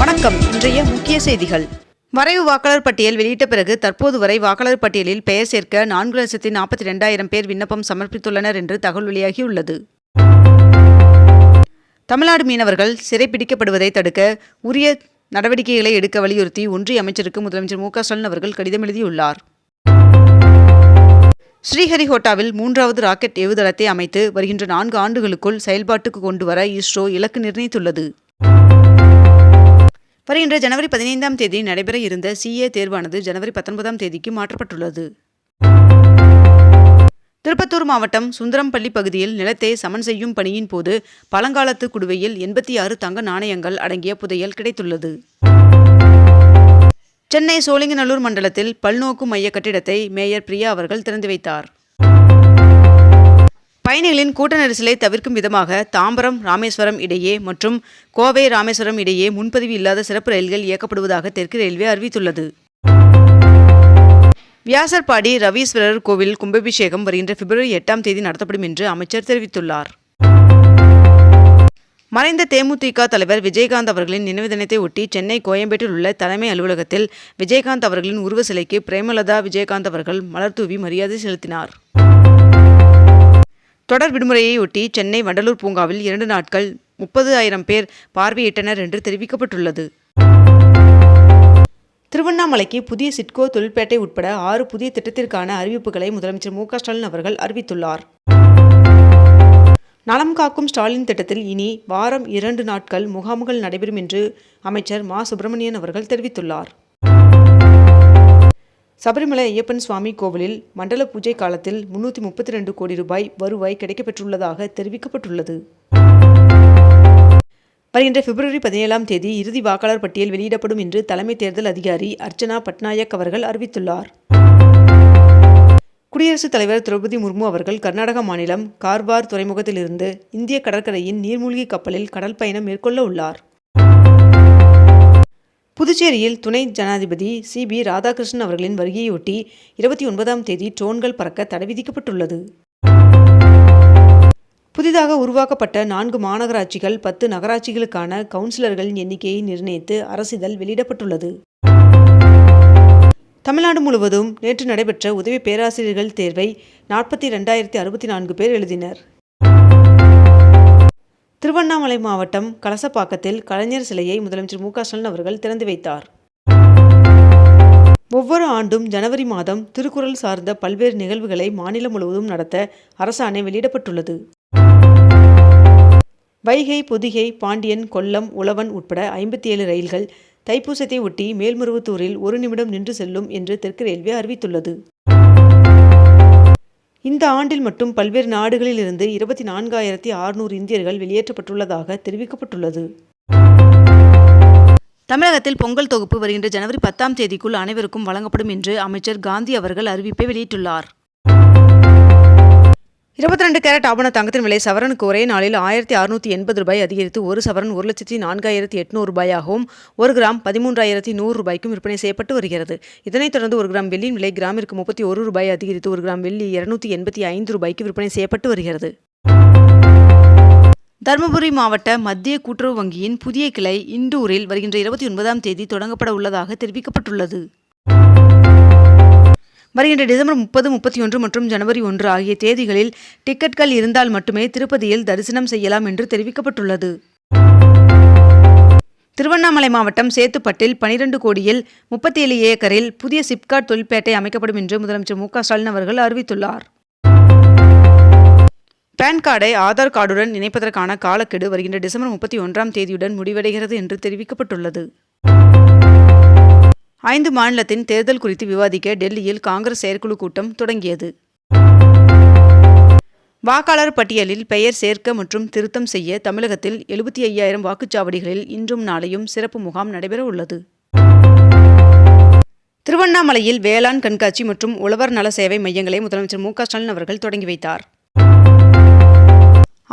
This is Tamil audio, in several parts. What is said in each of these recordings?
வணக்கம். இன்றைய முக்கிய செய்திகள். வரைவு வாக்காளர் பட்டியல் வெளியிட்ட பிறகு தற்போது வரை வாக்காளர் பட்டியலில் பெயர் சேர்க்க 4,42,000 பேர் விண்ணப்பம் சமர்ப்பித்துள்ளனர் என்று தகவல் வெளியாகியுள்ளது. தமிழ்நாடு மீனவர்கள் சிறைப்பிடிக்கப்படுவதை தடுக்க உரிய நடவடிக்கைகளை எடுக்க வலியுறுத்தி ஒன்றிய அமைச்சருக்கு முதலமைச்சர் மு.க.ஸ்டாலின் அவர்கள் கடிதம் எழுதியுள்ளார். ஸ்ரீஹரிகோட்டாவில் 3வது ராக்கெட் ஏவுதளத்தை அமைத்து வருகின்ற 4 ஆண்டுகளுக்குள் செயல்பாட்டுக்கு கொண்டு வர இஸ்ரோ இலக்கு நிர்ணயித்துள்ளது. வருகின்ற ஜனவரி 15ஆம் தேதி நடைபெற இருந்த CA தேர்வானது ஜனவரி 19ஆம் தேதிக்கு மாற்றப்பட்டுள்ளது. திருப்பத்தூர் மாவட்டம் சுந்தரம்பள்ளி பகுதியில் நிலத்தை சமன் செய்யும் பணியின் போது பழங்காலத்து குடுவையில் 86 தங்க நாணயங்கள் அடங்கிய புதையல் கிடைத்துள்ளது. சென்னை சோழிங்கநல்லூர் மண்டலத்தில் பல்நோக்கு மைய கட்டிடத்தை மேயர் பிரியா அவர்கள் திறந்து வைத்தார். பயணிகளின் கூட்ட நெரிசலை தவிர்க்கும் விதமாக தாம்பரம் ராமேஸ்வரம் இடையே மற்றும் கோவை ராமேஸ்வரம் இடையே முன்பதிவு இல்லாத சிறப்பு ரயில்கள் இயக்கப்படுவதாக தெற்கு ரயில்வே அறிவித்துள்ளது. வியாசர்பாடி ரவீஸ்வரர் கோவில் கும்பாபிஷேகம் வருகின்ற பிப்ரவரி 8ஆம் தேதி நடத்தப்படும் என்று அமைச்சர் தெரிவித்துள்ளார். மறைந்த தேமுதிக தலைவர் விஜயகாந்த் அவர்களின் நினைவு தினத்தை ஒட்டி சென்னை கோயம்பேட்டில் உள்ள தலைமை அலுவலகத்தில் விஜயகாந்த் அவர்களின் உருவ சிலைக்கு பிரேமலதா விஜயகாந்த் அவர்கள் மலர்தூவி மரியாதை செலுத்தினார். தொடர் விடுமுறையை ஒட்டி சென்னை வண்டலூர் பூங்காவில் 2 நாட்கள் 30,000 பேர் பார்வையிட்டனர் என்று தெரிவிக்கப்பட்டுள்ளது. திருவண்ணாமலைக்கு புதிய சிட்கோ தொழிற்பேட்டை உட்பட 6 புதிய திட்டத்திற்கான அறிவிப்புகளை முதலமைச்சர் மு.க.ஸ்டாலின் அவர்கள் அறிவித்துள்ளார். நலம் காக்கும் ஸ்டாலின் திட்டத்தில் இனி வாரம் 2 நாட்கள் முகாம்கள் நடைபெறும் என்று அமைச்சர் மா. சுப்பிரமணியன் அவர்கள் தெரிவித்துள்ளார். சபரிமலை ஐயப்பன் சுவாமி கோவிலில் மண்டல பூஜை காலத்தில் 332 கோடி ரூபாய் வருவாய் கிடைக்கப்பெற்றுள்ளதாக தெரிவிக்கப்பட்டுள்ளது. வருகின்ற பிப்ரவரி 17ஆம் தேதி இறுதி வாக்காளர் பட்டியல் வெளியிடப்படும் என்று தலைமை தேர்தல் அதிகாரி அர்ச்சனா பட்நாயக் அவர்கள் அறிவித்துள்ளார். குடியரசுத் தலைவர் திரௌபதி முர்மு அவர்கள் கர்நாடக மாநிலம் கார்வார் துறைமுகத்திலிருந்து இந்திய கடற்கரையின் நீர்மூழ்கி கப்பலில் கடல் பயணம் மேற்கொள்ள உள்ளார். புதுச்சேரியில் துணை ஜனாதிபதி CB ராதாகிருஷ்ணன் அவர்களின் வருகையொட்டி 29ஆம் தேதி ட்ரோன்கள் பறக்க தடை விதிக்கப்பட்டுள்ளது. புதிதாக உருவாக்கப்பட்ட 4 மாநகராட்சிகள் 10 நகராட்சிகளுக்கான கவுன்சிலர்களின் எண்ணிக்கையை நிர்ணயித்து அரசிதழ் வெளியிடப்பட்டுள்ளது. தமிழ்நாடு முழுவதும் நேற்று நடைபெற்ற உதவி பேராசிரியர்கள் தேர்வை 42,064 பேர் எழுதினர். திருவண்ணாமலை மாவட்டம் கலசப்பாக்கத்தில் கலைஞர் சிலையை முதலமைச்சர் மு.க.ஸ்டாலின் அவர்கள் திறந்து வைத்தார். ஒவ்வொரு ஆண்டும் ஜனவரி மாதம் திருக்குறள் சார்ந்த பல்வேறு நிகழ்வுகளை மாநிலம் முழுவதும் நடத்த அரசாணை வெளியிடப்பட்டுள்ளது. வைகை, பொதிகை, பாண்டியன், கொல்லம், உழவன் உட்பட 57 ரயில்கள் தைப்பூசத்தை ஒட்டி மேல்மருவத்தூரில் 1 நிமிடம் நின்று செல்லும் என்று தெற்கு ரயில்வே அறிவித்துள்ளது. இந்த ஆண்டில் மட்டும் பல்வேறு நாடுகளில் இருந்து 24,600 இந்தியர்கள் வெளியேற்றப்பட்டுள்ளதாக தெரிவிக்கப்பட்டுள்ளது. தமிழகத்தில் பொங்கல் தொகுப்பு வருகின்ற ஜனவரி 10ஆம் தேதிக்குள் அனைவருக்கும் வழங்கப்படும் என்று அமைச்சர் காந்தி அவர்கள் அறிவிப்பை வெளியிட்டுள்ளார். 22 கேரட் ஆபண தங்கத்தின் விலை சவரனுக்கு ஒரே நாளில் 1,680 ரூபாய் அதிகரித்து 1 சவரன் 1,04,800 ரூபாயாகவும் 1 கிராம் 13,100 ரூபாய்க்கும் விற்பனை செய்யப்பட்டு வருகிறது. இதனைத் தொடர்ந்து 1 கிராம் வெள்ளியின் விலை கிராமிற்கு 31 ரூபாய் அதிகரித்து 1 கிராம் வெள்ளி 285 ரூபாய்க்கு விற்பனை செய்யப்பட்டு வருகிறது. தருமபுரி மாவட்ட மத்திய கூட்டுறவு வங்கியின் புதிய கிளை இண்டூரில் வருகின்ற 29ஆம் தேதி தொடங்கப்பட உள்ளதாக தெரிவிக்கப்பட்டுள்ளது. வருகின்ற டிசம்பர் 30, 31 மற்றும் ஜனவரி 1 ஆகிய தேதிகளில் டிக்கெட்கள் இருந்தால் மட்டுமே திருப்பதியில் தரிசனம் செய்யலாம் என்று தெரிவிக்கப்பட்டுள்ளது. திருவண்ணாமலை மாவட்டம் சேத்துப்பட்டில் 12 கோடியில் 37 ஏக்கரில் புதிய சிப்காட் தொழிற்பேட்டை அமைக்கப்படும் என்று முதலமைச்சர் மு.க.ஸ்டாலின் அவர்கள் அறிவித்துள்ளார். பான் கார்டை ஆதார் கார்டுடன் இணைப்பதற்கான காலக்கெடு வருகின்ற டிசம்பர் 31ஆம் தேதியுடன் முடிவடைகிறது என்று தெரிவிக்கப்பட்டுள்ளது. 5 மாநிலத்தின் தேர்தல் குறித்து விவாதிக்க டெல்லியில் காங்கிரஸ் செயற்குழு கூட்டம் தொடங்கியது. வாக்காளர் பட்டியலில் பெயர் சேர்க்க மற்றும் திருத்தம் செய்ய தமிழகத்தில் 75,000 வாக்குச்சாவடிகளில் இன்றும் நாளையும் சிறப்பு முகாம் நடைபெற உள்ளது. திருவண்ணாமலையில் வேளாண் கண்காட்சி மற்றும் உழவர் நல சேவை மையங்களை முதலமைச்சர் மு.க.ஸ்டாலின் அவர்கள் தொடங்கி வைத்தார்.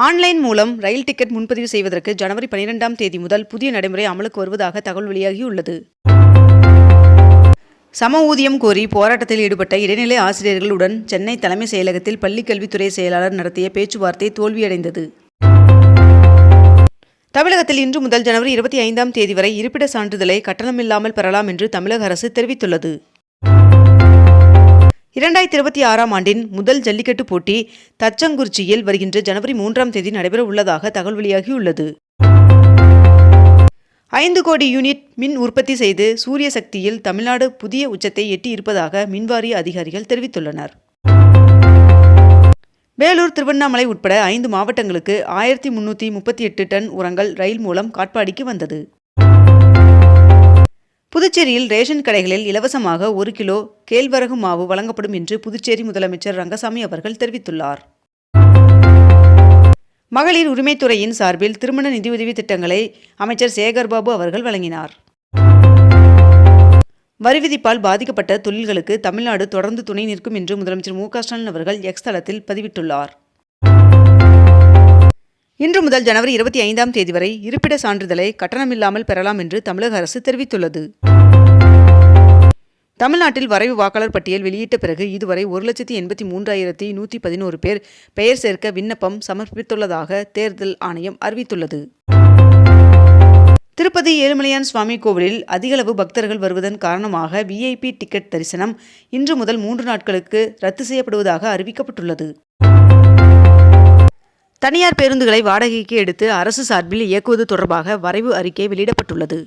ஆன்லைன் மூலம் ரயில் டிக்கெட் முன்பதிவு செய்வதற்கு ஜனவரி 12ஆம் தேதி முதல் புதிய நடைமுறை அமலுக்கு வருவதாக தகவல் வெளியாகியுள்ளது. சம ஊதியம் கோரி போராட்டத்தில் ஈடுபட்ட இடைநிலை ஆசிரியர்களுடன் சென்னை தலைமை செயலகத்தில் பள்ளிக்கல்வித்துறை செயலாளர் நடத்திய பேச்சுவார்த்தை தோல்வியடைந்தது. தமிழகத்தில் இன்று முதல் ஜனவரி 25ஆம் தேதி வரை இருப்பிட சான்றிதழை கட்டணமில்லாமல் பெறலாம் என்று தமிழக அரசு தெரிவித்துள்ளது. 2026ஆம் ஆண்டின் முதல் ஜல்லிக்கட்டு போட்டி தச்சங்குறிச்சியில் வருகின்ற ஜனவரி 3ஆம் தேதி நடைபெற உள்ளதாக தகவல் வெளியாகியுள்ளது. 5 கோடி யூனிட் மின் உற்பத்தி செய்து சூரிய சக்தியில் தமிழ்நாடு புதிய உச்சத்தை எட்டியிருப்பதாக மின்வாரிய அதிகாரிகள் தெரிவித்துள்ளனர். வேலூர், திருவண்ணாமலை உட்பட 5 மாவட்டங்களுக்கு 1338 டன் உரங்கள் ரயில் மூலம் காட்பாடிக்கு வந்தது. புதுச்சேரியில் ரேஷன் கடைகளில் இலவசமாக 1 கிலோ கேழ்வரகு மாவு வழங்கப்படும் என்று புதுச்சேரி முதலமைச்சர் ரங்கசாமி அவர்கள் தெரிவித்துள்ளார். மகளிர் உரிமைத்துறையின் சார்பில் திருமண நிதியுதவி திட்டங்களை அமைச்சர் சேகர்பாபு அவர்கள் வழங்கினார். வரி விதிப்பால் பாதிக்கப்பட்ட தொழில்களுக்கு தமிழ்நாடு தொடர்ந்து துணை நிற்கும் என்று முதலமைச்சர் மு.க.ஸ்டாலின் அவர்கள் எக்ஸ் தளத்தில் பதிவிட்டுள்ளார். இன்று முதல் ஜனவரி 25ஆம் தேதி வரை இருப்பிட சான்றிதழை கட்டணமில்லாமல் பெறலாம் என்று தமிழக அரசு தெரிவித்துள்ளது. தமிழ்நாட்டில் வரைவு வாக்காளர் பட்டியல் வெளியிட்ட பிறகு இதுவரை 1,83,111 பேர் பெயர் சேர்க்க விண்ணப்பம் சமர்ப்பித்துள்ளதாக தேர்தல் ஆணையம் அறிவித்துள்ளது. திருப்பதி ஏழுமலையான் சுவாமி கோவிலில் அதிகளவு பக்தர்கள் வருவதன் காரணமாக VIP டிக்கெட் தரிசனம் இன்று முதல் 3 நாட்களுக்கு ரத்து செய்யப்படுவதாக அறிவிக்கப்பட்டுள்ளது. தனியார் பேருந்துகளை வாடகைக்கு எடுத்து அரசு சார்பில் இயக்குவது தொடர்பாக வரைவு அறிக்கை வெளியிடப்பட்டுள்ளது.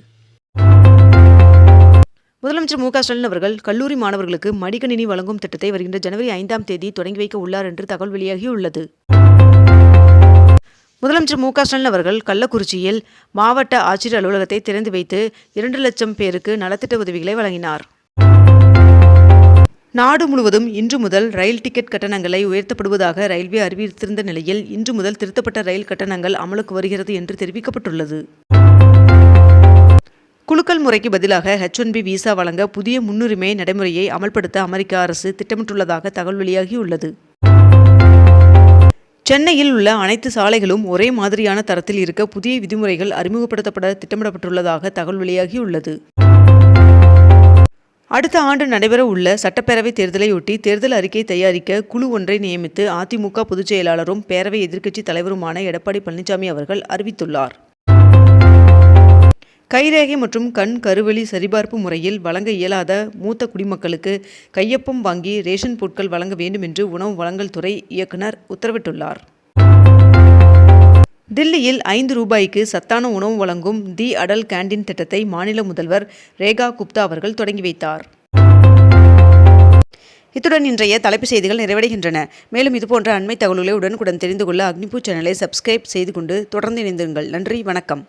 முதலமைச்சர் மு.க.ஸ்டாலின் அவர்கள் கல்லூரி மாணவர்களுக்கு மடிக்கணினி வழங்கும் திட்டத்தை வருகின்ற ஜனவரி 5ஆம் தேதி தொடங்கி வைக்க உள்ளார் என்று தகவல் வெளியாகியுள்ளது. முதலமைச்சர் மு.க.ஸ்டாலின் அவர்கள் கள்ளக்குறிச்சியில் மாவட்ட ஆட்சியர் அலுவலகத்தை திறந்து வைத்து 2 லட்சம் பேருக்கு நலத்திட்ட உதவிகளை வழங்கினார். நாடு முழுவதும் இன்று முதல் ரயில் டிக்கெட் கட்டணங்களை உயர்த்தப்படுவதாக ரயில்வே அறிவித்திருந்த நிலையில் இன்று முதல் திருத்தப்பட்ட ரயில் கட்டணங்கள் அமலுக்கு வருகிறது என்று தெரிவிக்கப்பட்டுள்ளது. குலுக்கல் முறைக்கு பதிலாக H1B விசா வழங்க புதிய முன்னுரிமை நடைமுறையை அமல்படுத்த அமெரிக்க அரசு திட்டமிட்டுள்ளதாக தகவல் வெளியாகியுள்ளது. சென்னையில் உள்ள அனைத்து சாலைகளும் ஒரே மாதிரியான தரத்தில் இருக்க புதிய விதிமுறைகள் அறிமுகப்படுத்தப்பட திட்டமிடப்பட்டுள்ளதாக தகவல் வெளியாகியுள்ளது. அடுத்த ஆண்டு நடைபெற உள்ள சட்டப்பேரவை தேர்தலையொட்டி தேர்தல் அறிக்கை தயாரிக்க குழு ஒன்றை நியமித்து அதிமுக பொதுச் செயலாளரும் பேரவை எதிர்க்கட்சி தலைவருமான எடப்பாடி பழனிசாமி அவர்கள் அறிவித்துள்ளார். கைரேகை மற்றும் கண் கருவெளி சரிபார்ப்பு முறையில் வழங்க இயலாத மூத்த குடிமக்களுக்கு கையொப்பம் வாங்கி ரேஷன் பொருட்கள் வழங்க வேண்டும் என்று உணவு வழங்கல் துறை இயக்குனர் உத்தரவிட்டுள்ளார். தில்லியில் 5 ரூபாய்க்கு சத்தான உணவு வழங்கும் தி அடல் கேண்டீன் திட்டத்தை மாநில முதல்வர் ரேகா குப்தா அவர்கள் தொடங்கி வைத்தார். இத்துடன் இன்றைய தலைப்புச் செய்திகள் நிறைவடைகின்றன. மேலும் இதுபோன்ற அண்மை தகவல்களை உடனுக்குடன் தெரிந்து கொள்ள அக்னிபூ சேனலை சப்ஸ்கிரைப் செய்து கொண்டு தொடர்ந்து இணைந்திருங்கள். நன்றி, வணக்கம்.